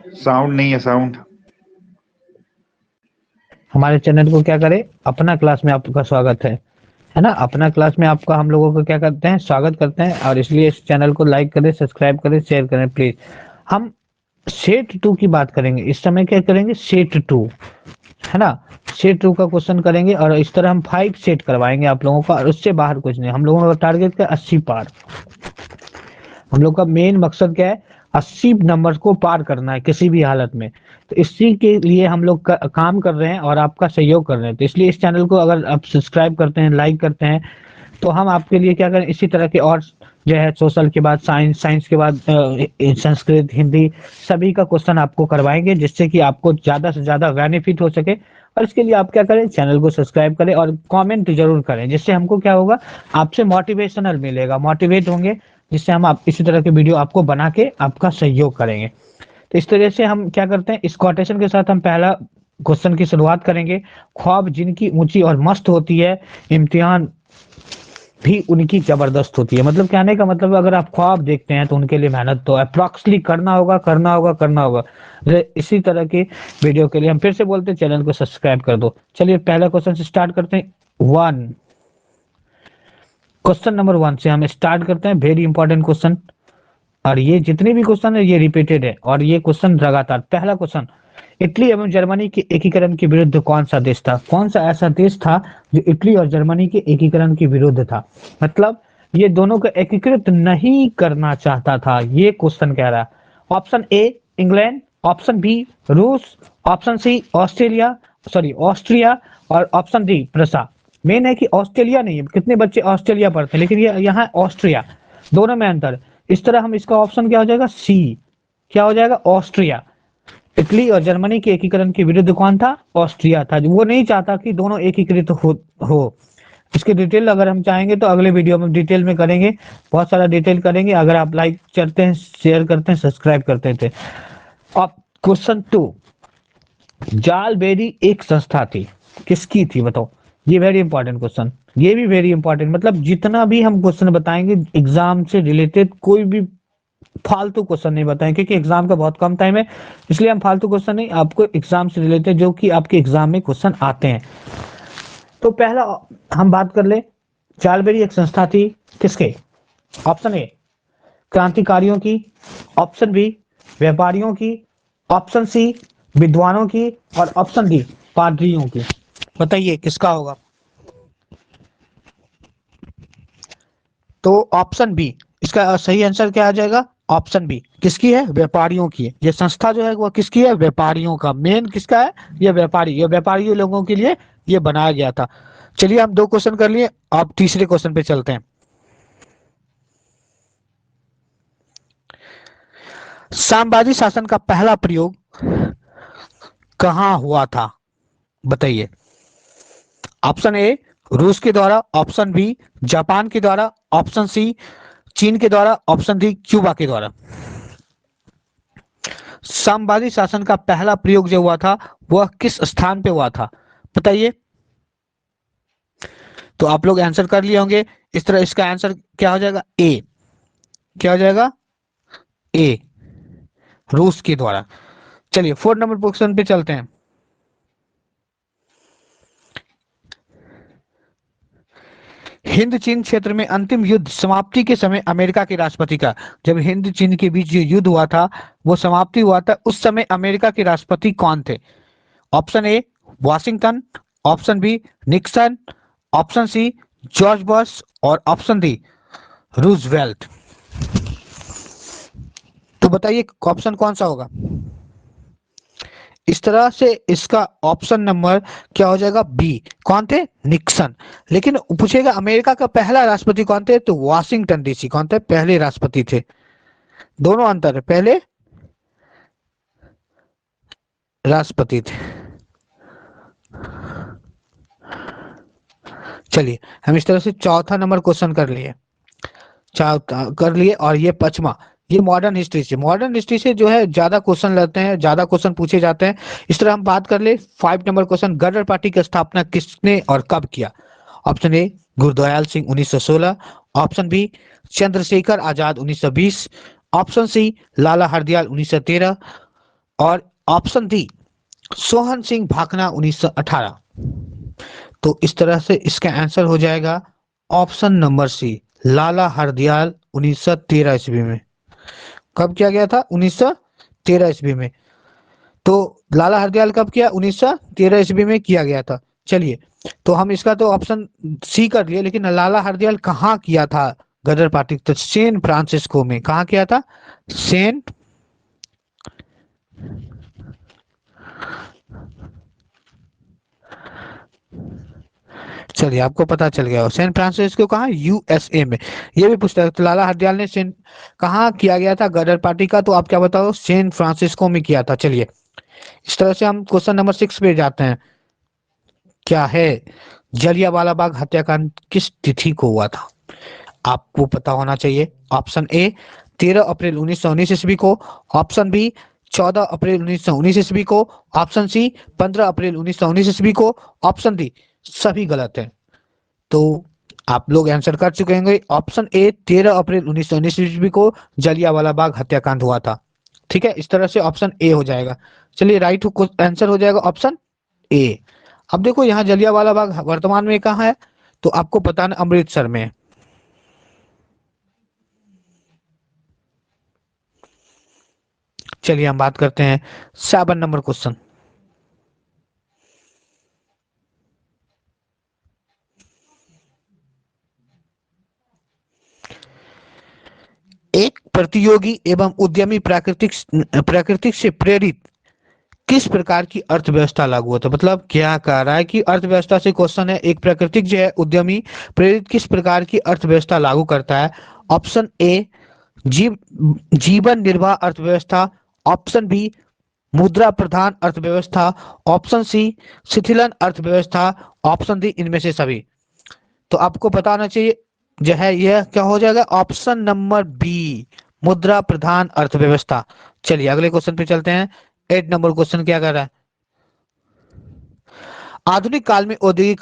Sound नहीं है, sound. हमारे चैनल को क्या करें, अपना क्लास में आपका स्वागत है ना। अपना क्लास में आपका हम लोगों को क्या करते हैं, स्वागत करते हैं। और इसलिए इस चैनल को लाइक करें, सब्सक्राइब करें, शेयर करें प्लीज। हम सेट टू की बात करेंगे इस समय। क्या करेंगे, सेट टू, है ना। सेट टू का क्वेश्चन करेंगे और इस तरह हम 5 सेट करवाएंगे आप लोगों का, और उससे बाहर कुछ नहीं। हम लोगों का टारगेट क्या, 80 पार। हम लोग का मेन मकसद क्या है, 80 नंबर को पार करना है किसी भी हालत में। तो इसी के लिए हम लोग काम कर रहे हैं और आपका सहयोग कर रहे हैं। तो इसलिए इस चैनल को अगर आप सब्सक्राइब करते हैं, लाइक करते हैं, तो हम आपके लिए क्या करें, इसी तरह के और जो है सोशल के बाद साइंस, साइंस के बाद संस्कृत, हिंदी, सभी का क्वेश्चन आपको करवाएंगे, जिससे कि आपको ज्यादा से ज्यादा बेनिफिट हो सके। और इसके लिए आप क्या करें, चैनल को सब्सक्राइब करें और कमेंट जरूर करें, जिससे हमको क्या होगा, आपसे मोटिवेशनल मिलेगा, मोटिवेट होंगे, जिससे हम आप इसी तरह के वीडियो आपको बना के आपका सहयोग करेंगे। तो इस तरह से हम क्या करते हैं, इस कोटेशन के साथ हम पहला क्वेश्चन की शुरुआत करेंगे। ख्वाब जिनकी ऊंची और मस्त होती है, इम्तिहान भी उनकी जबरदस्त होती है। मतलब कहने का मतलब, अगर आप ख्वाब देखते हैं तो उनके लिए मेहनत तो अप्रॉक्सली करना होगा, करना होगा, करना होगा। इसी तरह के वीडियो के लिए हम फिर से बोलते हैं, चैनल को सब्सक्राइब कर दो। चलिए पहला क्वेश्चन से स्टार्ट करते हैं। वन, क्वेश्चन नंबर 1 से हम स्टार्ट करते हैं। वेरी इंपॉर्टेंट क्वेश्चन, और ये जितने भी क्वेश्चन है ये रिपीटेड है, और ये क्वेश्चन लगातार। पहला क्वेश्चन, इटली एवं जर्मनी के एकीकरण के विरुद्ध कौन सा देश था? कौन सा ऐसा देश था जो इटली और जर्मनी के एकीकरण के विरुद्ध था? मतलब ये दोनों को एकीकृत नहीं करना चाहता था, ये क्वेश्चन कह रहा है। Option A England, option B रूस, ऑप्शन सी ऑस्ट्रिया, और ऑप्शन डी प्रसा। मेन है कि ऑस्ट्रेलिया नहीं है, कितने बच्चे ऑस्ट्रेलिया पढ़ते हैं, लेकिन ये यहाँ ऑस्ट्रिया, दोनों में अंतर। इस तरह हम इसका ऑप्शन क्या हो जाएगा, सी, क्या हो जाएगा, ऑस्ट्रिया। इटली और जर्मनी के एकीकरण के विरुद्ध कौन था? ऑस्ट्रिया था। वो नहीं चाहता कि दोनों एकीकृत हो। इसके डिटेल अगर हम चाहेंगे तो अगले वीडियो में डिटेल में करेंगे, बहुत सारा डिटेल करेंगे। अगर आप लाइक करते हैं, शेयर करते हैं, सब्सक्राइब करते थे। अब क्वेश्चन 2, जालबेरी एक संस्था थी, किसकी थी बताओ? ये वेरी इंपॉर्टेंट क्वेश्चन, ये भी वेरी इंपॉर्टेंट। मतलब जितना भी हम क्वेश्चन बताएंगे एग्जाम से रिलेटेड, कोई भी फालतू क्वेश्चन नहीं बताएं, क्योंकि एग्जाम का बहुत कम टाइम है। इसलिए हम फालतू क्वेश्चन नहीं, आपको एग्जाम से रिलेटेड जो कि आपके एग्जाम में क्वेश्चन आते हैं। तो पहला हम बात कर ले, जालबेरी एक संस्था थी किसके? ऑप्शन ए क्रांतिकारियों की, ऑप्शन बी व्यापारियों की, ऑप्शन सी विद्वानों की, और ऑप्शन डी पादरियों की। बताइए किसका होगा? तो ऑप्शन बी, इसका सही आंसर क्या आ जाएगा? ऑप्शन बी, किसकी है? व्यापारियों की है। ये संस्था जो है वो किसकी है? व्यापारियों का। मेन किसका है? ये व्यापारी, ये व्यापारी लोगों के लिए ये बनाया गया था। चलिए हम 2 क्वेश्चन कर लिए, अब तीसरे क्वेश्चन पे चलते हैं। साम्राज्य शासन का पहला प्रयोग कहां हुआ था? बताइए। ऑप्शन ए रूस के द्वारा, ऑप्शन बी जापान के द्वारा, ऑप्शन सी चीन के द्वारा, ऑप्शन डी क्यूबा के द्वारा। साम्राज्य शासन का पहला प्रयोग जो हुआ था वह किस स्थान पे हुआ था? बताइए। तो आप लोग आंसर कर लिए होंगे। इस तरह इसका आंसर क्या हो जाएगा? ए, क्या हो जाएगा? ए, रूस के द्वारा। चलिए 4 नंबर क्वेश्चन पे चलते हैं। हिंद चीन क्षेत्र में अंतिम युद्ध समाप्ति के समय अमेरिका के राष्ट्रपति का, जब हिंद चीन के बीच जो युद्ध हुआ था वो समाप्ति हुआ था, उस समय अमेरिका के राष्ट्रपति कौन थे? Option A Washington, option B Nixon, option C George Bush, और ऑप्शन डी रूजवेल्ट। तो बताइए ऑप्शन कौन सा होगा? इस तरह से इसका ऑप्शन नंबर क्या हो जाएगा? बी। कौन थे? निक्सन। लेकिन पूछेगा अमेरिका का पहला राष्ट्रपति कौन थे, तो वॉशिंगटन डीसी कौन थे? पहले राष्ट्रपति थे। दोनों अंतर है, पहले राष्ट्रपति थे। चलिए हम इस तरह से चौथा नंबर क्वेश्चन कर लिए, चौथा कर लिए। और ये 5वां, ये मॉडर्न हिस्ट्री से, मॉडर्न हिस्ट्री से जो है ज्यादा क्वेश्चन लेते हैं, ज्यादा क्वेश्चन पूछे जाते हैं। इस तरह हम बात कर ले 5 नंबर क्वेश्चन, गदर पार्टी की स्थापना किसने और कब किया? Option A Gurdayal Singh 1916, option B Chandrashekhar Azad 1920, option C Lala Hardayal 1913, और ऑप्शन डी सोहन सिंह भाकना 1918। तो इस तरह से इसका आंसर हो जाएगा option number C, Lala Hardayal 1913 ईस्वी में। कब किया गया था? 1913 ईस्वी में। तो लाला हरदयाल कब किया? 1913 ईस्वी में किया गया था। चलिए, तो हम इसका तो ऑप्शन सी कर लिए, लेकिन लाला हरदयाल कहाँ किया था गदर पार्टी? तो सैन फ्रांसिस्को में। कहाँ किया था? सैन, चलिए आपको पता चल गया हो, सैन फ्रांसिस्को कहाँ? यूएसए में। ये भी पूछता है तो लाला हरदयाल ने सैन कहाँ किया गया था गदर पार्टी का? तो आप क्या बताओ? सैन फ्रांसिस्को में किया था। चलिए, इस तरह से हम क्वेश्चन नंबर 6 पे जाते हैं। क्या है? जलियांवाला बाग हत्याकांड किस तिथि को हुआ था? आपको पता होना चाहिए। ऑप्शन ए 13 अप्रैल 1919 ईस्वी को, ऑप्शन बी 14 अप्रैल 1919 ईस्वी को, ऑप्शन सी 15 अप्रैल 1919 ईस्वी को, ऑप्शन डी सभी गलत है। तो आप लोग आंसर कर चुके होंगे। ऑप्शन ए 13 अप्रैल 1919 ईस्वी को जलियांवाला बाग हत्याकांड हुआ था। ठीक है, इस तरह से ऑप्शन ए हो जाएगा। चलिए, राइट आंसर हो जाएगा ऑप्शन ए। अब देखो यहाँ जलियांवाला बाग वर्तमान में कहाँ है? तो आपको पता ना, अमृतसर में। चलिए हम बात करते हैं 7 नंबर क्वेश्चन। एक प्रतियोगी एवं उद्यमी प्राकृतिक से प्रेरित किस प्रकार की अर्थव्यवस्था लागू होता है? मतलब क्या कह रहा है कि अर्थव्यवस्था से क्वेश्चन है। एक प्राकृतिक जो है उद्यमी प्रेरित किस प्रकार की अर्थव्यवस्था लागू करता है? ऑप्शन ए जीव जीवन निर्वाह अर्थव्यवस्था, ऑप्शन बी मुद्रा प्रधान अर्थव्यवस्था, ऑप्शन सी शिथिलन अर्थव्यवस्था, ऑप्शन डी इनमें से सभी। तो आपको पता होना चाहिए जो है यह क्या हो जाएगा? ऑप्शन नंबर बी, मुद्रा प्रधान अर्थव्यवस्था। चलिए अगले क्वेश्चन पे चलते हैं। 8 नंबर क्वेश्चन क्या कर रहा है? आधुनिक काल में औद्योगिक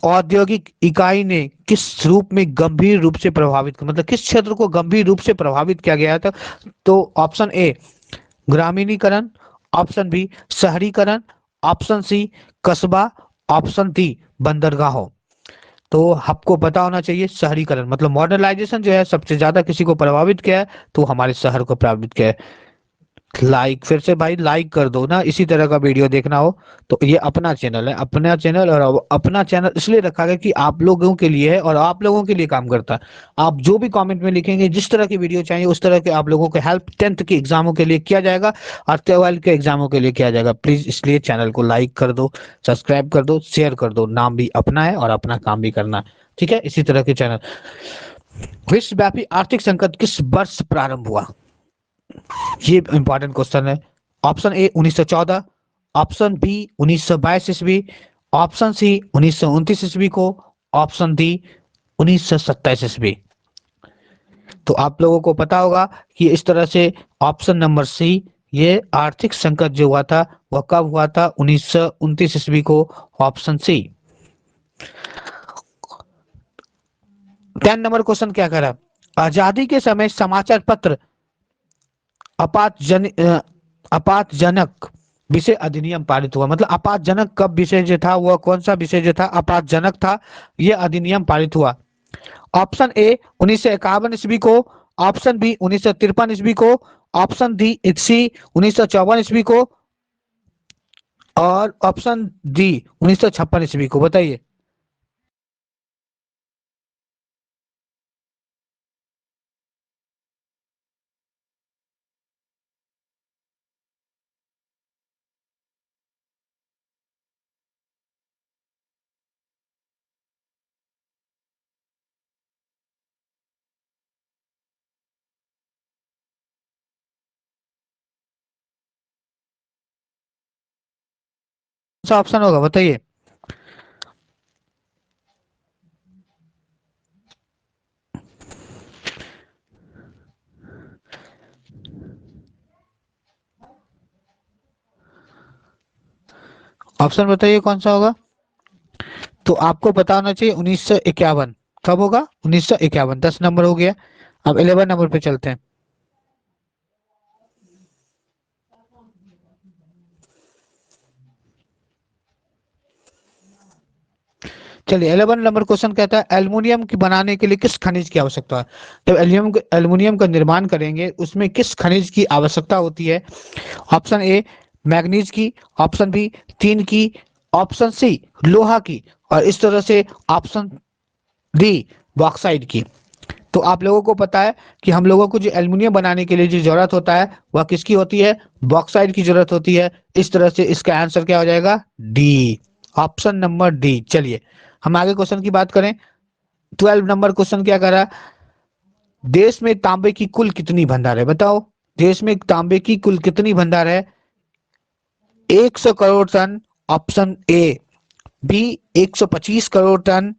औद्योगिक इकाई ने किस रूप में गंभीर रूप से प्रभावित, मतलब किस क्षेत्र को गंभीर रूप से प्रभावित किया गया था? तो ऑप्शन ए ग्रामीणीकरण, ऑप्शन बी शहरीकरण, ऑप्शन सी कस्बा, ऑप्शन डी बंदरगाहों। तो आपको पता होना चाहिए शहरीकरण, मतलब मॉडर्नाइजेशन जो है सबसे ज्यादा किसी को प्रभावित किया है? तो हमारे शहर को प्रभावित किया है। लाइक फिर से भाई लाइक कर दो ना, इसी तरह का वीडियो देखना हो तो। ये अपना चैनल है, अपना चैनल, और अपना चैनल इसलिए रखा गया कि आप लोगों के लिए है और आप लोगों के लिए काम करता है। आप जो भी कमेंट में लिखेंगे, जिस तरह की वीडियो चाहिए उस तरह के आप लोगों को हेल्प 10th के एग्जामों के लिए किया जाएगा और 12th के एग्जामों के लिए किया जाएगा। प्लीज इसलिए चैनल को लाइक कर दो, सब्सक्राइब कर दो, शेयर कर दो। नाम भी अपना है और अपना काम भी करना है। ठीक है, इसी तरह के चैनल। विश्वव्यापी आर्थिक संकट किस वर्ष प्रारंभ हुआ? ये इंपॉर्टेंट क्वेश्चन है। ऑप्शन ए 1914, ऑप्शन बी 1922 ईस्वी, ऑप्शन सी 1929 ईस्वी को, ऑप्शन डी 1927 ईस्वी। तो आप लोगों को पता होगा कि इस तरह से ऑप्शन नंबर सी, ये आर्थिक संकट जो हुआ था वह कब हुआ था? 1929 ईस्वी को, ऑप्शन सी। 10 नंबर क्वेश्चन क्या कह रहा है? आजादी के समय समाचार पत्र आपातजन आपातजनक विषय अधिनियम पारित हुआ। मतलब आपातजनक कब विषय जो था, वह कौन सा विषय जो था आपातजनक था, यह अधिनियम पारित हुआ? ऑप्शन ए 1951 ईस्वी को, ऑप्शन बी 1953 ईस्वी को, ऑप्शन डी सी 1954 ईस्वी को, और ऑप्शन डी 1956 ईस्वी को। बताइए। कौन सा ऑप्शन होगा बताइए? ऑप्शन बताइए कौन सा होगा? तो आपको पता होना चाहिए 1951। कब होगा? 1951। 10 नंबर हो गया। अब 11 नंबर पे चलते हैं। चलिए 11 नंबर क्वेश्चन कहता है एल्युमिनियम की बनाने के लिए किस खनिज की आवश्यकता है। जब एल्युमिनियम का निर्माण करेंगे उसमें किस खनिज की आवश्यकता होती है। ऑप्शन ए मैग्नीज की, ऑप्शन बी तीन की, ऑप्शन सी लोहा की, और इस तरह से ऑप्शन डी बॉक्साइट की। तो आप लोगों को पता है कि हम लोगों को जो एल्युमिनियम बनाने के लिए जो जरूरत होता है वह किसकी होती है, बॉक्साइट की जरूरत होती है। इस तरह से इसका आंसर क्या हो जाएगा, डी, ऑप्शन नंबर डी। चलिए हम आगे क्वेश्चन की बात करें। 12 नंबर क्वेश्चन क्या कर रहा है, देश में तांबे की कुल कितनी भंडार है, बताओ। देश में तांबे की कुल कितनी भंडार है। 100 crore ton, option A, B 125 crore ton,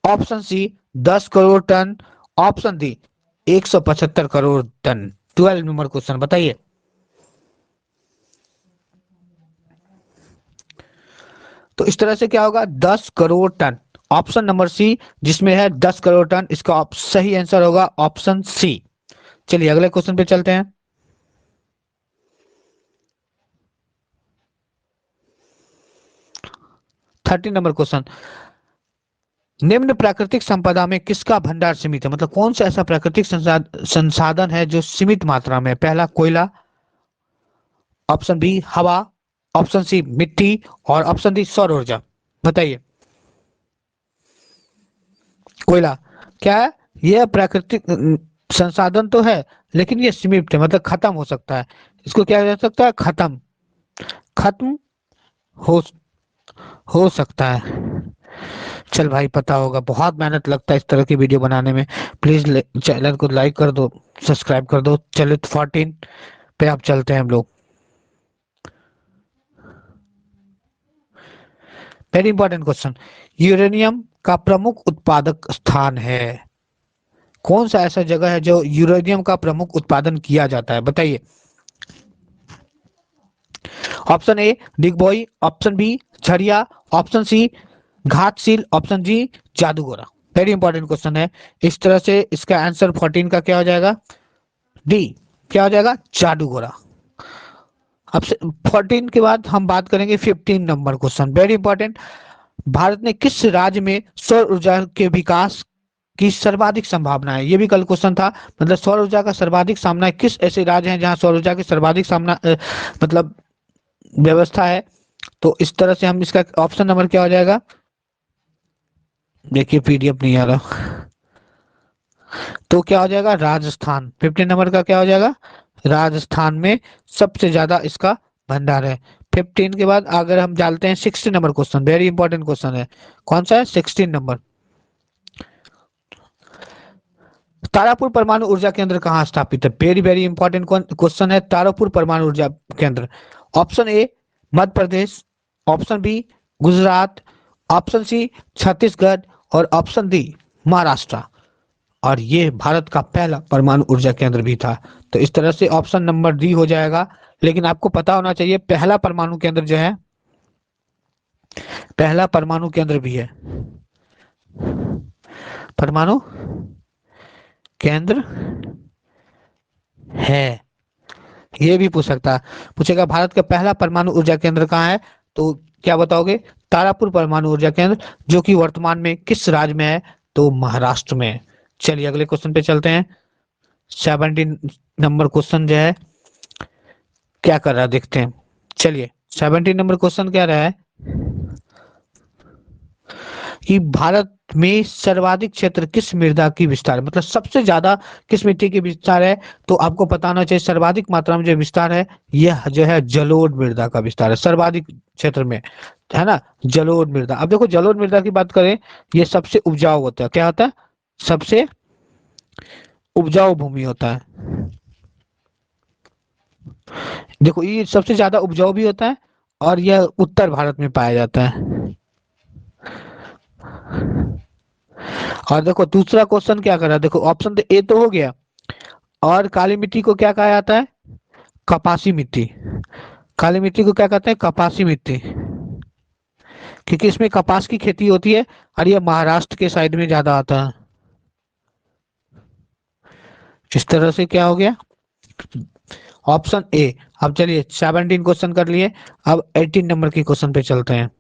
option C 10 crore ton, option D 175 crore ton. 12 number question बताइए। तो इस तरह से क्या होगा, 10 crore ton, option number C जिसमें है 10 करोड़ टन, इसका सही आंसर होगा ऑप्शन सी। चलिए अगले क्वेश्चन पे चलते हैं। 13 नंबर क्वेश्चन, निम्न प्राकृतिक संपदा में किसका भंडार सीमित है, मतलब कौन सा ऐसा प्राकृतिक संसाधन है जो सीमित मात्रा में। पहला कोयला, ऑप्शन बी हवा, ऑप्शन सी मिट्टी, और ऑप्शन डी सौर ऊर्जा। बताइए। कोयला क्या है, यह प्राकृतिक संसाधन तो है लेकिन ये सीमित है, मतलब खत्म हो सकता है। इसको क्या जा सकता है, खत्म, खत्म हो हो सकता है। चल भाई पता होगा, बहुत मेहनत लगता है इस तरह की वीडियो बनाने में। प्लीज चैनल को लाइक कर दो, सब्सक्राइब कर दो। चलिए 14 पे आप चलते हैं हम लोग। वेरी इंपॉर्टेंट क्वेश्चन, यूरेनियम का प्रमुख उत्पादक स्थान है। कौन सा ऐसा जगह है जो यूरेनियम का प्रमुख उत्पादन किया जाता है, बताइए। Option A Digboi, option B Jharia, option C Ghatshila, option G Jadugora. Very important question है। इस तरह से इसका आंसर 14 का क्या हो जाएगा, डी, क्या हो जाएगा, जादूगोरा। अब 14 के बाद हम बात करेंगे 15 number question, very important. Bharat ने किस राज्य में सौर ऊर्जा के विकास की सर्वाधिक संभावना है, ये भी कल क्वेश्चन था। मतलब सौर ऊर्जा का सर्वाधिक सामना है, किस ऐसे राज्य हैं जहां सौर ऊर्जा की सर्वाधिक सामना मतलब व्यवस्था है। तो इस तरह से हम इसका ऑप्शन नंबर क्या हो जाएगा, देखिए पीडीएफ नहीं आ रहा, तो क्या हो जाएगा, राजस्थान। 15 नंबर का क्या हो जाएगा, राजस्थान में सबसे ज्यादा इसका भंडार है। 15 के बाद अगर हम डालते हैं 16 number question, very important question है। कौन सा है, 16 नंबर। तारापुर परमाणु ऊर्जा केंद्र कहाँ स्थापित है, वेरी वेरी इंपॉर्टेंट क्वेश्चन है। तारापुर परमाणु ऊर्जा केंद्र, option A Madhya Pradesh, option B Gujarat, option C Chhattisgarh, और ऑप्शन डी महाराष्ट्र। और ये भारत का पहला परमाणु ऊर्जा केंद्र भी था। तो इस तरह से ऑप्शन नंबर डी हो जाएगा। लेकिन आपको पता होना चाहिए पहला परमाणु केंद्र जो है, पहला परमाणु केंद्र भी है, परमाणु केंद्र है, ये भी पूछ सकता है। पूछेगा भारत का पहला परमाणु ऊर्जा केंद्र कहाँ है, तो क्या बताओगे, तारापुर परमाणु ऊर्जा केंद्र, जो कि वर्तमान में किस राज्य में है, तो महाराष्ट्र में है। चलिए अगले क्वेश्चन पे चलते हैं। 17 नंबर क्वेश्चन जो है क्या कर रहा है देखते हैं। चलिए 17 नंबर क्वेश्चन क्या रहा है कि भारत में सर्वाधिक क्षेत्र किस मृदा की विस्तार है, मतलब सबसे ज्यादा किस मिट्टी की विस्तार है। तो आपको पता होना चाहिए सर्वाधिक मात्रा में जो विस्तार है यह जो है जलोढ़ मृदा का विस्तार है, सर्वाधिक क्षेत्र में, है ना, जलोढ़ मृदा। अब देखो जलोढ़ मृदा की बात करें, ये सबसे उपजाऊ होता है, क्या होता है, सबसे उपजाऊ भूमि होता है। देखो ये सबसे ज्यादा उपजाऊ भी होता है, और यह उत्तर भारत में पाया जाता है। और देखो दूसरा क्वेश्चन क्या कर रहा है, देखो ऑप्शन तो ए तो हो गया, और काली मिट्टी को क्या कहा जाता है, कपासी मिट्टी। काली मिट्टी को क्या कहते हैं, कपासी मिट्टी, क्योंकि इसमें कपास की खेती होती है, और ये महाराष्ट्र के साइड में ज्यादा आता है। इस तरह से क्या हो गया, ऑप्शन ए। अब चलिए 17 क्वेश्चन कर लिए, अब 18 नंबर के क्वेश्चन पे चलते हैं।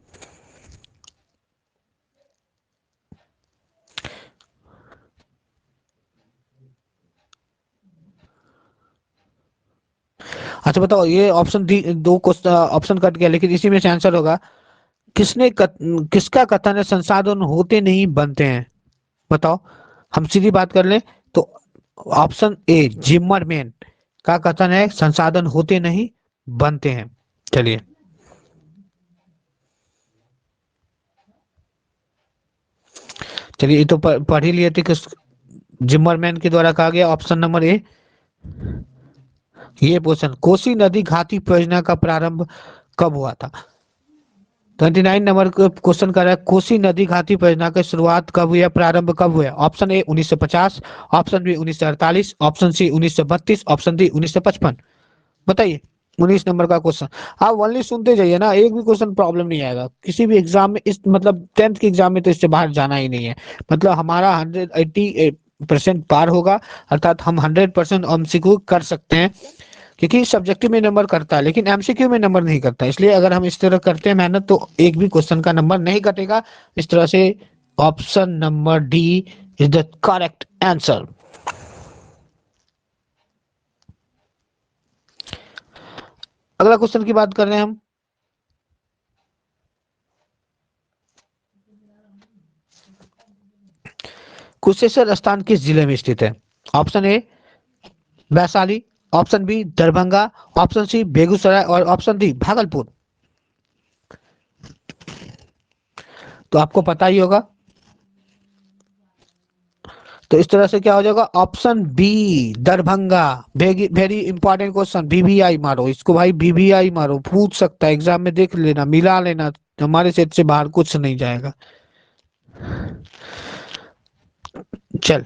अच्छा बताओ, ये ऑप्शन दी, दो क्वेश्चन ऑप्शन कट गया, लेकिन इसी में से आंसर होगा। किसका कथन है संसाधन होते नहीं बनते हैं? बताओ। हम सीधी बात कर लें तो ऑप्शन ए जिमरमैन का कथन है संसाधन होते नहीं बनते हैं। चलिए, चलिए ये तो पढ़ ही लिए थे, किस जिमरमैन के द्वारा कहा गया, ऑप्शन नंबर ए। ये क्वेश्चन, कोसी नदी घाटी परियोजना का प्रारंभ कब हुआ था? 29 नंबर क्वेश्चन कर रहा है, कोसी नदी घाटी परियोजना की शुरुआत कब हुई है, प्रारंभ कब हुआ है? Option A 1950, option B 1948, option C 1932, option D 1955। बताइए। 19 नंबर का क्वेश्चन। आप ओनली सुनते जाइए ना, एक भी क्वेश्चन प्रॉब्लम नहीं आएगा किसी भी एग्जाम में, इस मतलब 10th के एग्जाम में तो इससे बाहर जाना ही नहीं है। मतलब हमारा 180% पार होगा, अर्थात हम 100% एमसीक्यू कर सकते हैं, क्योंकि सब्जेक्टिव में नंबर करता है लेकिन एमसीक्यू में नंबर नहीं करता। इसलिए अगर हम इस तरह करते हैं मेहनत तो एक भी क्वेश्चन का नंबर नहीं कटेगा। इस तरह से option number D is the correct answer. अगला क्वेश्चन की बात कर रहे हैं हम। कुशेश्वर स्थान किस जिले में स्थित है? Option A Vaishali, option B Darbhanga, option C Begusarai और ऑप्शन डी भागलपुर। तो आपको पता ही होगा। तो इस तरह से क्या हो जाएगा, option B Darbhanga. Very important question, बीबीआई मारो इसको भाई, बीबीआई मारो, पूछ सकता है एग्जाम में, देख लेना, मिला लेना, हमारे सेट से बाहर कुछ नहीं जाएगा। चल,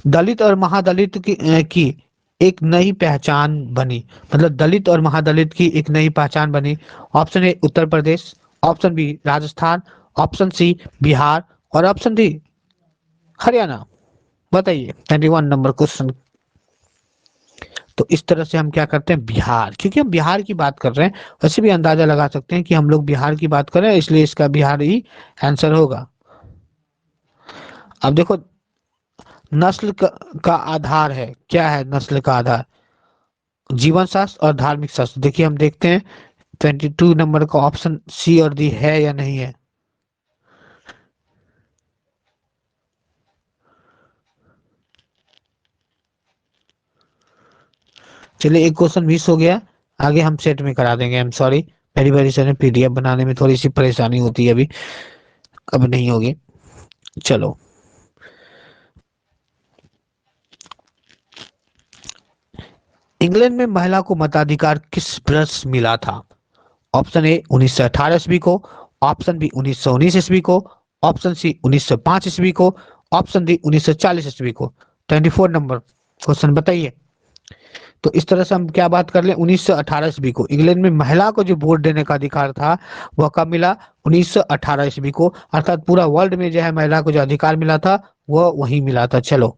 दलित और महादलित की एक नई पहचान बनी, मतलब दलित और महादलित की एक नई पहचान बनी। Option A Uttar Pradesh, option B Rajasthan, option C Bihar और ऑप्शन डी हरियाणा। बताइए। 21 नंबर क्वेश्चन। तो इस तरह से हम क्या करते हैं, बिहार, क्योंकि हम बिहार की बात कर रहे हैं, वैसे भी अंदाजा लगा सकते हैं कि हम लोग बिहार की बात कर रहे हैं, इसलिए इसका बिहार ही आंसर होगा। अब देखो, नस्ल का आधार है, क्या है नस्ल का आधार? जीवन शास्त्र और धार्मिक शास्त्र। देखिए हम देखते हैं 22 नंबर का ऑप्शन सी और डी है या नहीं है। चलिए, एक क्वेश्चन मिस हो गया, आगे हम सेट में करा देंगे। आई एम सॉरी, मेरी वजह से पीडीएफ बनाने में थोड़ी सी परेशानी होती है अभी, अब नहीं होगी। चलो, इंग्लैंड में महिला को मताधिकार किस वर्ष मिला था? ऑप्शन ए 1918 ईस्वी को, ऑप्शन बी 1919 ईस्वी को, ऑप्शन सी 1905 ईस्वी को, ऑप्शन डी 1940 ईस्वी को। 24 नंबर क्वेश्चन बताइए। तो इस तरह से हम क्या बात कर ले, 1918 ईस्वी को इंग्लैंड में महिला को जो वोट देने का अधिकार था वह कब मिला? 1918 ईस्वी को, अर्थात पूरा वर्ल्ड में जो है महिला को जो अधिकार मिला था वह वहीं मिला था। चलो,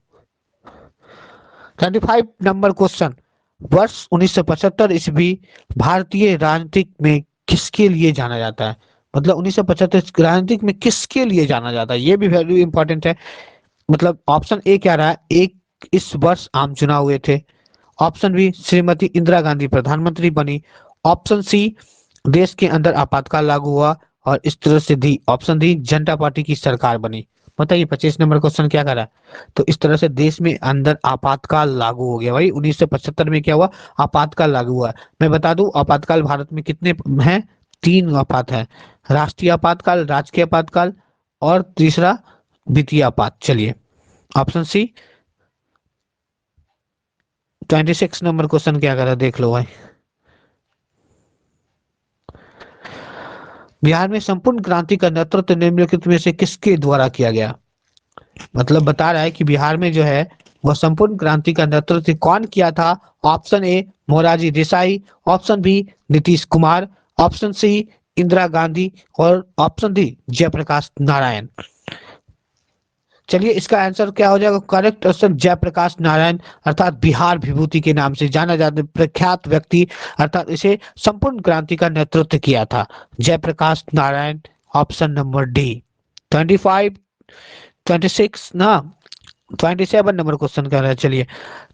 25 नंबर क्वेश्चन, वर्ष 1975 ईस्वी भारतीय राजनीतिक में किसके लिए जाना जाता है? मतलब 1975 राजनीतिक में किसके लिए जाना जाता है, ये भी वैल्यू इंपॉर्टेंट है। मतलब ऑप्शन ए क्या रहा है, एक इस वर्ष आम चुनाव हुए थे, ऑप्शन बी श्रीमती इंदिरा गांधी प्रधानमंत्री बनी, ऑप्शन सी देश के अंदर आपातकाल लागू हुआ, और इस तरह से the option D Janata party की सरकार बनी। बताइए 25 नंबर क्वेश्चन क्या करा? तो इस तरह से देश में अंदर आपातकाल लागू हो गया भाई, 1975 में क्या हुआ, आपातकाल लागू हुआ। मैं बता दूं आपातकाल भारत में कितने हैं, 3 आपात है, राष्ट्रीय आपातकाल, राजकीय आपातकाल और तीसरा वित्तीय आपात। चलिए, ऑप्शन सी 26 नंबर क्वेश्चन क्या करा, देख लो भाई। बिहार में संपूर्ण क्रांति का नेतृत्व निम्नलिखित में से किसके द्वारा किया गया? मतलब बता रहा है कि बिहार में जो है वह संपूर्ण क्रांति का नेतृत्व कौन किया था? Option A Morarji Desai, option B Nitish Kumar, option C Indira Gandhi और ऑप्शन डी जयप्रकाश नारायण। चलिए, इसका आंसर क्या हो जाएगा, करेक्ट आंसर जयप्रकाश नारायण, अर्थात बिहार विभूति के नाम से जाना जाता प्रख्यात व्यक्ति, अर्थात इसे संपूर्ण क्रांति का नेतृत्व किया था Jayaprakash Narayan. Option number D. 25 26 ना, 27 नंबर क्वेश्चन कर रहा है। चलिए,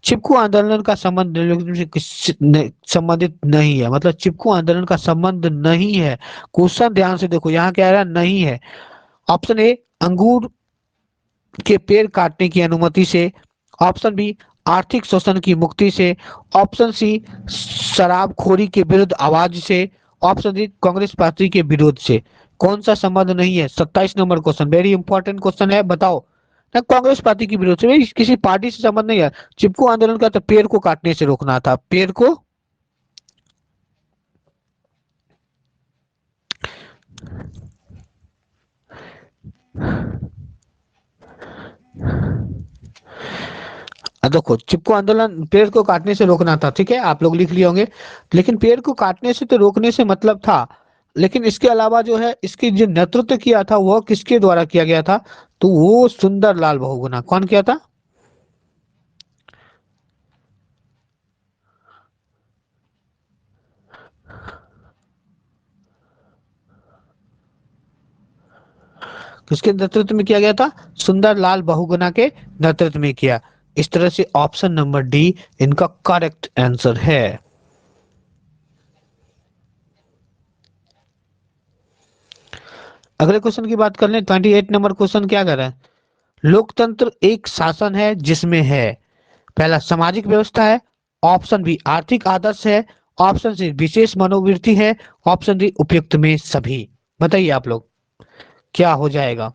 चिपकू आंदोलन का संबंध रेलवे से संबंधित नहीं है, मतलब चिपकू आंदोलन का संबंध नहीं है। क्वेश्चन ध्यान से देखो, यहाँ क्या आ रहा है, नहीं है। ऑप्शन ए, अंगूर के पेड़ काटने की अनुमति से। ऑप्शन बी, आर्थिक शोषण की मुक्ति से। ऑप्शन सी, शराबखोरी के विरुद्ध आवाज से। ऑप्शन डी, कांग्रेस पार्टी के विरोध से। कौन सा संबंध नहीं है? 27 number question, very important question है, बताओ। ना कांग्रेस पार्टी के विरोध से, भाई किसी पार्टी से संबंध नहीं है। चिपकू आंदोलन का तो पेड़ को काटने से रोकना था, पेड़ को। देखो, चिपको आंदोलन पेड़ को काटने से रोकना था, ठीक है, आप लोग लिख लिए होंगे। लेकिन पेड़ को काटने से तो रोकने से मतलब था, लेकिन इसके अलावा जो है, इसकी जो नेतृत्व किया था वह किसके द्वारा किया गया था? तो वो सुंदरलाल बहुगुणा। कौन किया था? किसके नेतृत्व में किया गया था? सुंदरलाल बहुगुणा के नेतृत्व में किया। इस तरह से ऑप्शन नंबर डी इनका करेक्ट आंसर है। अगले क्वेश्चन की बात कर लें। 28 नंबर क्वेश्चन क्या कर रहा है? लोकतंत्र एक शासन है जिसमें है, पहला सामाजिक व्यवस्था है। ऑप्शन बी, आर्थिक आदर्श है। ऑप्शन सी, विशेष मनोवृत्ति है। ऑप्शन डी, उपयुक्त में सभी। बताइए आप लोग, क्या हो जाएगा?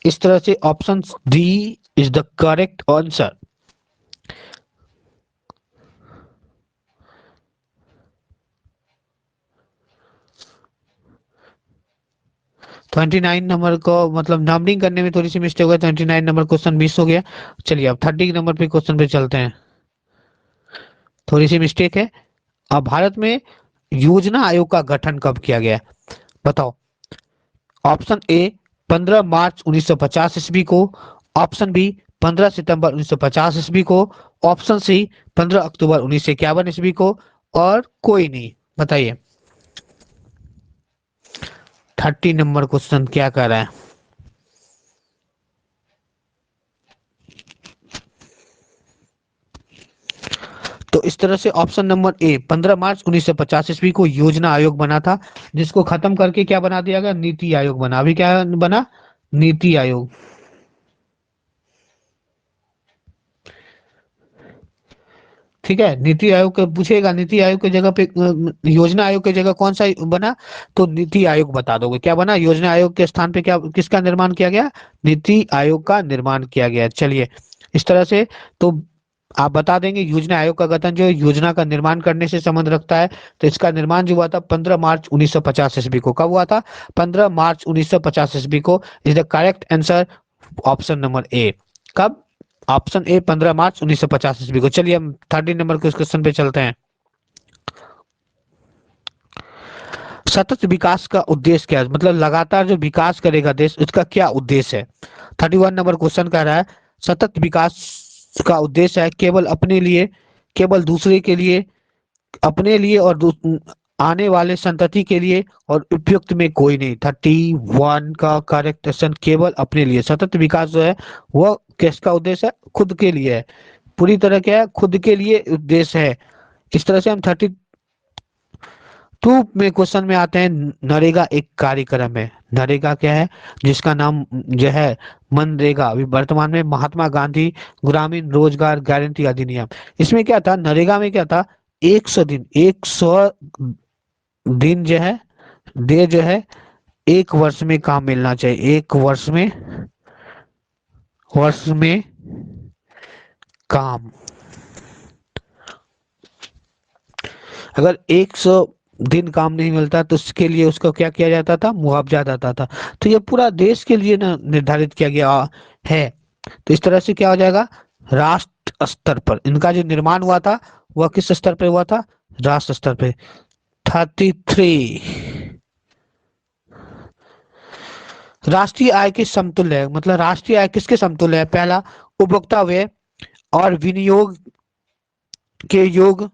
इस तरह से option D is the correct answer. 29 number को मतलब नंबरिंग करने में थोड़ी सी मिस्टेक हुआ, 29 नंबर क्वेश्चन मिस हो गया। चलिए अब 30 नंबर पे क्वेश्चन पे चलते हैं। थोड़ी सी मिस्टेक है। अब भारत में योजना आयोग का गठन कब किया गया? बताओ। ऑप्शन ए, 15 मार्च 1950 ईस्वी को। ऑप्शन बी, 15 सितंबर 1950 ईस्वी को। ऑप्शन सी, 15 अक्टूबर 1951 ईस्वी को। और कोई नहीं। बताइए, 30 नंबर क्वेश्चन क्या कर रहा है? तो इस तरह से ऑप्शन नंबर ए, 15 मार्च 1950 ईस्वी को योजना आयोग बना था, जिसको खत्म करके क्या बना दिया गया? नीति आयोग बना। अभी क्या बना? नीति आयोग। ठीक है, नीति आयोग के पूछेगा, नीति आयोग की जगह पे योजना आयोग की जगह कौन सा बना? तो नीति आयोग बता दोगे। क्या बना? योजना आयोग के स्थान पे क्या, किसका निर्माण किया गया? नीति आयोग का निर्माण किया गया। चलिए, इस तरह से तो आप बता देंगे योजना आयोग का गठन जो है योजना का निर्माण करने से संबंध रखता है। तो इसका निर्माण जो हुआ था 15 मार्च 1950 ईस्वी को। कब हुआ था? 15 मार्च 1950 ईस्वी को। Is the correct answer option number A. कब? ऑप्शन ए, 15 मार्च 1950 ईस्वी को। चलिए हम 30 नंबर के क्वेश्चन पे चलते हैं। सतत विकास का उद्देश्य क्या है? मतलब लगातार जो विकास करेगा देश, उसका क्या उद्देश्य है? 31 नंबर क्वेश्चन कह रहा है, सतत विकास का उद्देश्य है केवल अपने लिए, केवल दूसरे के लिए, अपने लिए और आने वाले संतति के लिए, और उपयुक्त में कोई नहीं। 31 का करेक्ट ऑप्शन केवल अपने लिए। सतत विकास जो है वह किसका उद्देश्य है? खुद के लिए है। पूरी तरह क्या है? खुद के लिए उद्देश्य है। इस तरह से हम 32 में क्वेश्चन में आते हैं। नरेगा एक कार्यक्रम है। नरेगा क्या है? जिसका नाम जो है मनरेगा, अभी वर्तमान में महात्मा गांधी ग्रामीण रोजगार गारंटी अधिनियम। इसमें क्या था? नरेगा में क्या था? 100 दिन, 100 दिन जो है, डे जो है, एक वर्ष में काम मिलना चाहिए। एक वर्ष में, वर्ष में काम। अगर 100 दिन काम नहीं मिलता तो उसके लिए उसको क्या किया जाता था? मुआवजा देता था। तो ये पूरा देश के लिए ना निर्धारित किया गया है। तो इस तरह से क्या हो जाएगा? राष्ट्र स्तर पर इनका जो निर्माण हुआ था वह किस स्तर पे हुआ था? राष्ट्र स्तर पे। 33, राष्ट्रीय आय के समतुल्य है। मतलब राष्ट्रीय आय किसके समतुल्य है? पहला, उपभोक्ता व्यय और विनियोग के योग।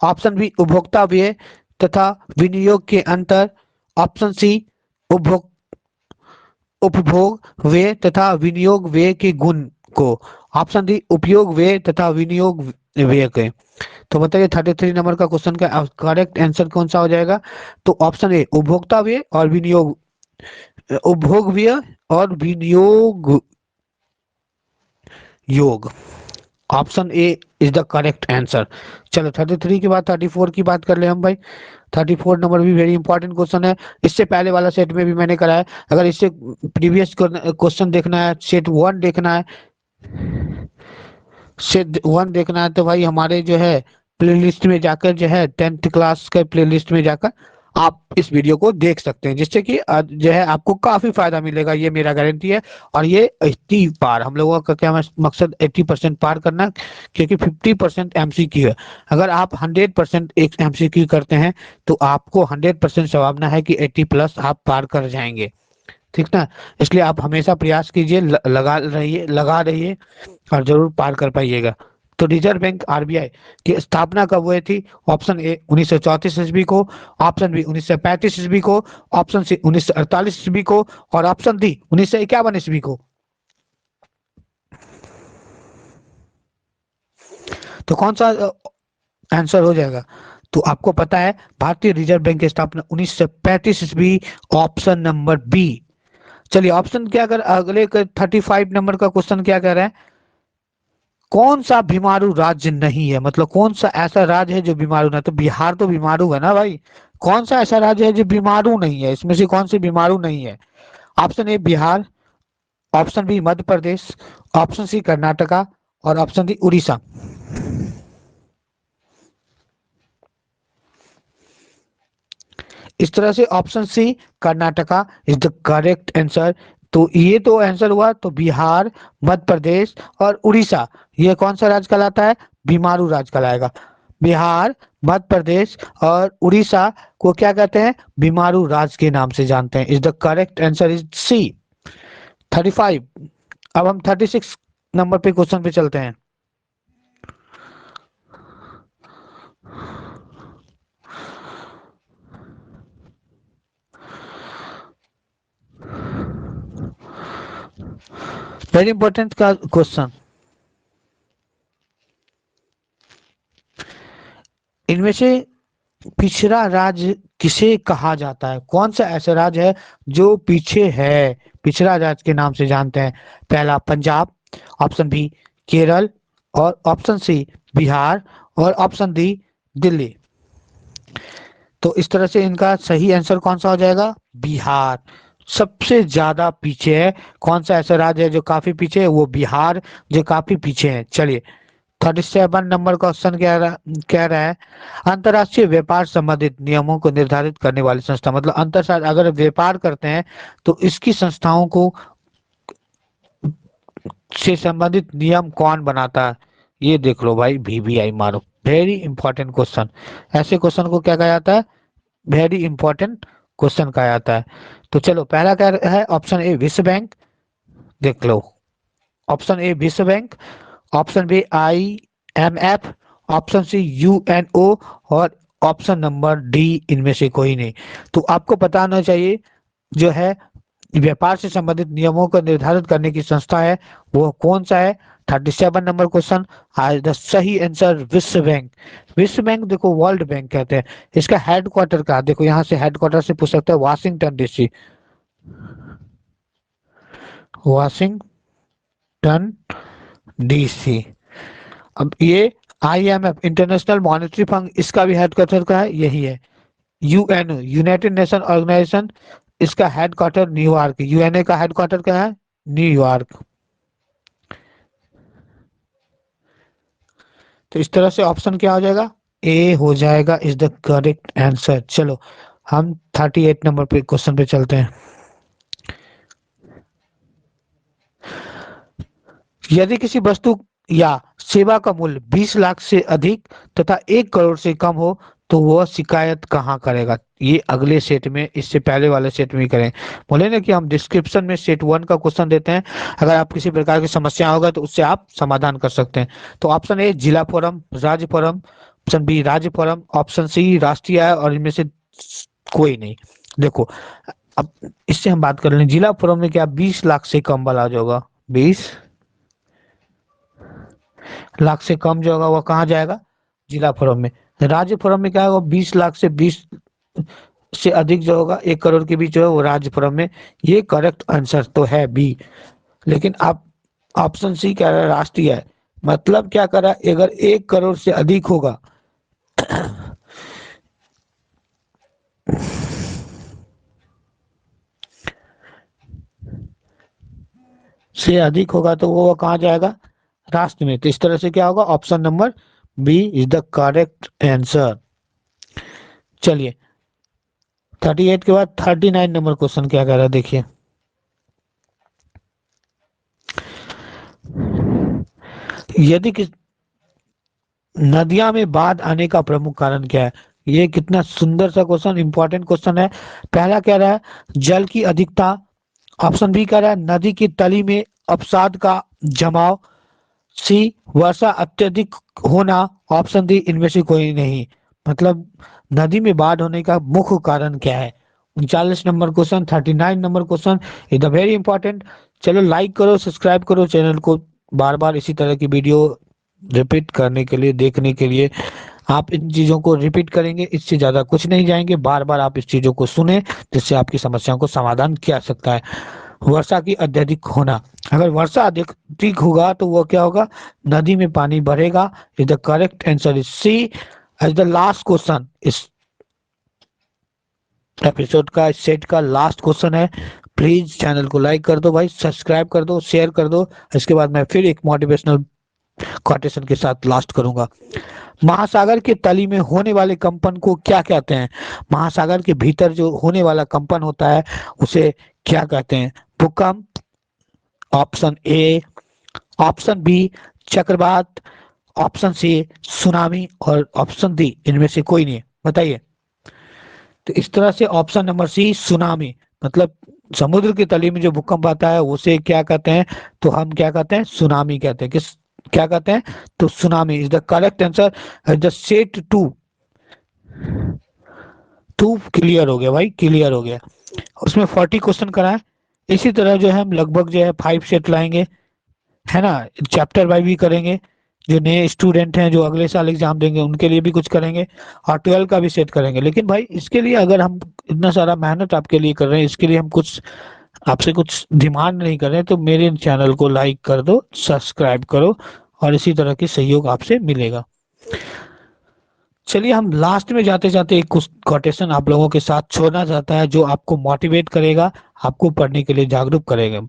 ऑप्शन बी, उपभोक्ता व्यय तथा विनियोग के अंतर। ऑप्शन सी, उपभोग उपभोग व्यय तथा विनियोग व्यय के गुण को। ऑप्शन डी उपयोग व्यय तथा विनियोग व्यय के। तो बताइए 33 नंबर का क्वेश्चन का करेक्ट आंसर कौन सा हो जाएगा? तो ऑप्शन ए उपभोक्ता व्यय और विनियोग, उपभोग व्यय और विनियोग योग। Option A is the correct answer. चलो 33 के बाद 34 की बात कर ले हम भाई। 34 नंबर भी वेरी इंपॉर्टेंट क्वेश्चन है। इससे पहले वाला सेट में भी मैंने कराया। अगर इससे प्रीवियस क्वेश्चन देखना है, सेट 1 देखना है, सेट 1 देखना है, तो भाई हमारे जो है प्लेलिस्ट में जाकर जो है 10th क्लास के प्लेलिस्ट में जाकर आप इस वीडियो को देख सकते हैं, जिससे कि जो है आपको काफी फायदा मिलेगा, ये मेरा गारंटी है। और ये 80 पार, हम लोगों का क्या मकसद 80% पार करना, क्योंकि 50% एमसीक्यू है। अगर आप 100% एक एमसीक्यू करते हैं तो आपको 100% संभावना है कि 80+ आप पार कर जाएंगे, ठीक ना। इसलिए आप हमेशा प्रयास कीजिए, लगा रहिए और जरूर पार कर पाइएगा। तो रिजर्व बैंक आरबीआई की स्थापना कब हुई थी? ऑप्शन ए 1934 ईस्वी को, ऑप्शन बी 1935 ईस्वी को, ऑप्शन सी 1948 ईस्वी को, और ऑप्शन डी 1951 ईस्वी को। तो कौन सा आंसर हो जाएगा? तो आपको पता है भारतीय रिजर्व बैंक की स्थापना 1935 ईस्वी, ऑप्शन नंबर बी। चलिए ऑप्शन क्या कर, अगले 35 नंबर का क्वेश्चन क्या कह रहा है? कौन सा बीमारू राज्य नहीं है, मतलब कौन सा ऐसा राज्य है जो बीमारू ना? तो बिहार तो बीमारू है ना भाई। कौन सा ऐसा राज्य है जो बीमारू नहीं है? इसमें से कौन सी बीमारू नहीं है? Option A Bihar, option B Madhya Pradesh, option C Karnataka, और ऑप्शन डी उड़ीसा। इस तरह से option C Karnataka is the correct answer. तो ये तो आंसर हुआ। तो बिहार, मध्य प्रदेश और उड़ीसा, ये कौन सा राज्य कहलाता है? बीमारू राज्य कहलाएगा। बिहार, मध्य प्रदेश और उड़ीसा को क्या कहते हैं? बीमारू राज्य के नाम से जानते हैं। Is the correct answer is C 35। अब हम 36 नंबर पे क्वेश्चन पे चलते हैं। वेरी इंपॉर्टेंट का क्वेश्चन। इनमें से पिछड़ा राज्य किसे कहा जाता है? कौन सा ऐसा राज्य है जो पीछे है, पिछड़ा राज्य के नाम से जानते हैं? पहला पंजाब, ऑप्शन बी केरल, और ऑप्शन सी बिहार, और ऑप्शन डी दिल्ली। तो इस तरह से इनका सही आंसर कौन सा हो जाएगा? बिहार सबसे ज्यादा पीछे है। कौन सा ऐसा राज्य है जो काफी पीछे है? वो बिहार, जो काफी पीछे है। चलिए 37 नंबर क्वेश्चन कह रहा है अंतरराष्ट्रीय व्यापार संबंधित नियमों को निर्धारित करने वाली संस्था, मतलब अंतर अगर व्यापार करते हैं तो इसकी संस्थाओं को से संबंधित नियम कौन बनाता है? ये देख लो भाई, वीवीआई मारो। Very important question. ऐसे क्वेश्चन को क्या कहा जाता है? वेरी इंपॉर्टेंट क्वेश्चन कहा जाता है। तो चलो पहला क्या है? ऑप्शन ए विश्व बैंक, देख लो। ऑप्शन ए विश्व bank, option B IMF, option C UNO, और ऑप्शन नंबर डी इनमें से कोई नहीं। तो आपको पता होना चाहिए जो है व्यापार से संबंधित नियमों को निर्धारित करने की संस्था है वो कौन सा है। 37 नंबर क्वेश्चन, आज द सही आंसर विश्व बैंक। विश्व बैंक देखो वर्ल्ड बैंक कहते हैं। इसका हेडक्वार्टर का देखो, यहाँ से हेडक्वार्टर से पूछ सकते हैं, वाशिंगटन डीसी, वाशिंगटन डीसी। अब ये IMF इंटरनेशनल मॉनेटरी फंड, इसका भी हेडक्वार्टर का है यही है। UN यूनाइटेड नेशन ऑर्गेनाइजेशन, इसका हेडक्वार्टर न्यूयॉर्क। UNA का हेडक्वार्टर क्या है? न्यूयॉर्क। तो इस तरह से ऑप्शन क्या हो जाएगा? ए हो जाएगा इज द करेक्ट आंसर। चलो हम 38 नंबर पे क्वेश्चन पे चलते हैं। यदि किसी वस्तु या सेवा का मूल्य 20 लाख से अधिक तथा 1 करोड़ से कम हो तो वह शिकायत कहाँ करेगा? ये अगले सेट में, इससे पहले वाले सेट में ही करें। बोले ना कि हम डिस्क्रिप्शन में सेट 1 का क्वेश्चन देते हैं, अगर आप किसी प्रकार की समस्या होगा तो उससे आप समाधान कर सकते हैं। तो ऑप्शन ए जिला फोरम, राज्य फोरम, ऑप्शन बी राज्य फोरम, ऑप्शन सी राष्ट्रीय आय, और इनमें से कोई नहीं। देखो अब इससे हम बात कर लें, जिला फोरम में क्या 20 लाख से कम वाला जो होगा, 20 लाख से कम जो होगा वो कहाँ जाएगा, जिला फोरम में। राज्य फोरम में क्या होगा, 20 लाख से 20 से अधिक जो होगा 1 करोड़ के बीच जो है वो राज्य फोरम में। ये करेक्ट आंसर तो है बी। लेकिन आप ऑप्शन सी कह रहा है राष्ट्रीय है, मतलब क्या कर रहा है, अगर 1 करोड़ से अधिक होगा से अधिक होगा तो वो कहाँ जाएगा, राष्ट्र में। तो इस तरह से क्या होगा, option number B is the correct answer. चलिए 38 के बाद 39 नंबर क्वेश्चन क्या कह रहा है, देखिए। यदि किस नदियां में बाढ़ आने का प्रमुख कारण क्या है। ये कितना सुंदर सा क्वेश्चन, इंपॉर्टेंट क्वेश्चन है। पहला कह रहा है जल की अधिकता, ऑप्शन बी कह रहा है नदी की तली में अवसाद का जमाव, सी वर्षा अत्यधिक होना, ऑप्शन डी इनमें से कोई नहीं। मतलब नदी में बाढ़ होने का मुख्य कारण क्या है। 39 number question, 39 number question is the very important. चलो लाइक करो, सब्सक्राइब करो चैनल को, बार बार इसी तरह की वीडियो रिपीट करने के लिए, देखने के लिए। आप इन चीजों को रिपीट करेंगे, इससे ज्यादा कुछ नहीं जाएंगे। बार बार आप इस चीजों को सुने, जिससे आपकी समस्याओं को समाधान किया जा सकता है। वर्षा की अत्यधिक होना, अगर वर्षा अधिक होगा तो वो क्या होगा, नदी में पानी बढ़ेगा। Is the correct answer is C as the last question. इस एपिसोड का, इस सेट का लास्ट क्वेश्चन है। प्लीज चैनल को लाइक कर दो भाई, सब्सक्राइब कर दो, शेयर कर दो। इसके बाद मैं फिर एक मोटिवेशनल कोटेशन के साथ लास्ट करूंगा। महासागर के तली में होने वाले कंपन को क्या कहते हैं। महासागर के भीतर जो होने वाला कंपन होता है उसे क्या कहते हैं, भूकंप, ऑप्शन ए, ऑप्शन बी चक्रवात, ऑप्शन सी सुनामी, और ऑप्शन डी इनमें से कोई नहीं है, बताइए। तो इस तरह से ऑप्शन नंबर सी सुनामी, मतलब समुद्र की तली में जो भूकंप आता है उसे क्या कहते हैं, तो हम क्या कहते हैं, सुनामी कहते हैं। किस क्या कहते हैं, तो tsunami is the correct answer. The set two, two clear हो गया भाई, क्लियर हो गया। उसमें 40 क्वेश्चन कराए। इसी तरह जो है हम लगभग जो है 5 सेट लाएंगे, है ना। चैप्टर वाइज भी करेंगे, जो नए स्टूडेंट हैं जो अगले साल एग्जाम देंगे उनके लिए भी कुछ करेंगे, और 12 का भी सेट करेंगे। लेकिन भाई इसके लिए अगर हम इतना सारा मेहनत आपके लिए कर रहे हैं, इसके लिए हम कुछ आपसे कुछ डिमांड नहीं कर रहे हैं, तो मेरे चैनल को लाइक कर दो, सब्सक्राइब करो, और इसी तरह की सहयोग आपसे मिलेगा। चलिए हम लास्ट में जाते जाते एक कुछ कोटेशन आप लोगों के साथ छोड़ना चाहता है, जो आपको मोटिवेट करेगा, आपको पढ़ने के लिए जागरूक करेगा।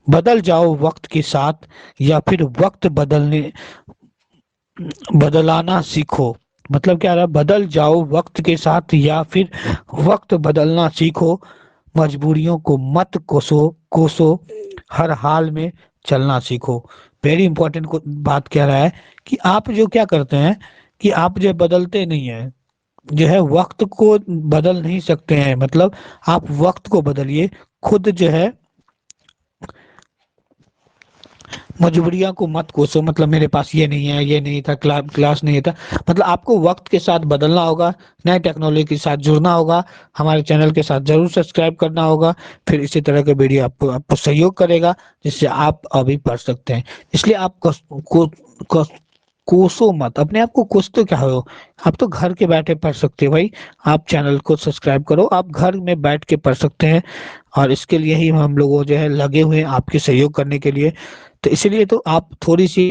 बदल जाओ वक्त के साथ, या फिर वक्त बदलाना सीखो। मतलब क्या रहा, बदल जाओ वक्त के साथ या फिर वक्त बदलना सीखो। मजबूरियों को मत कोसो, हर हाल में चलना सीखो। वेरी इंपॉर्टेंट बात कह रहा है कि आप जो क्या करते हैं, कि आप जो बदलते नहीं है, जो है वक्त को बदल नहीं सकते हैं। मतलब आप वक्त को बदलिए, खुद जो है मजबूरियां को मत कोसो। मतलब मेरे पास ये नहीं है, ये नहीं था, क्लास नहीं था। मतलब आपको वक्त के साथ बदलना होगा, नए टेक्नोलॉजी के साथ जुड़ना होगा। हमारे चैनल के साथ जरूर सब्सक्राइब करना होगा, फिर इसी तरह के वीडियो आपको सहयोग करेगा, जिससे आप अभी पढ़ सकते हैं। इसलिए आप कोसो मत, अपने आप को कोस तो क्या हो, आप तो घर के बैठे पढ़ सकते हो भाई। आप चैनल को सब्सक्राइब करो, आप घर में बैठ के पढ़ सकते हैं, और इसके लिए ही हम लोग जो है लगे हुए हैं आपके सहयोग करने के लिए। तो इसलिए तो आप थोड़ी सी